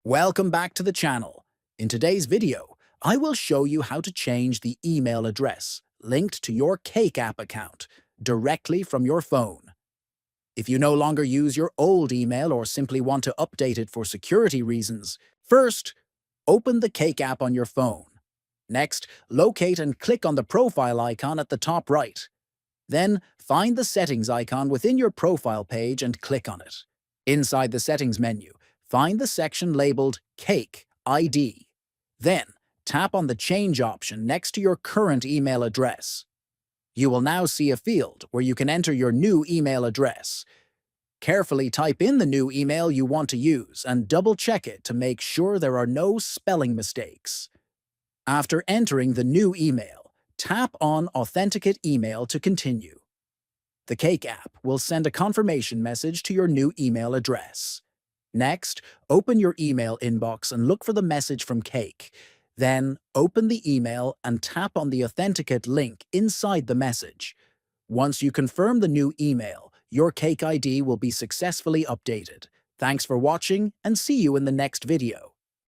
Welcome back to the channel. In today's video, I will show you how to change the email address linked to your Cake app account directly from your phone. If you no longer use your old email or simply want to update it for security reasons, first, open the Cake app on your phone. Next, locate and click on the profile icon at the top right. Then, find the settings icon within your profile page and click on it. Inside the settings menu, find the section labeled Cake ID. Then, tap on the Change option next to your current email address. You will now see a field where you can enter your new email address. Carefully type in the new email you want to use and double-check it to make sure there are no spelling mistakes. After entering the new email, tap on Authenticate Email to continue. The Cake app will send a confirmation message to your new email address. Next, open your email inbox and look for the message from Cake. Then, open the email and tap on the Authenticate link inside the message. Once you confirm the new email, your Cake ID will be successfully updated. Thanks for watching and see you in the next video.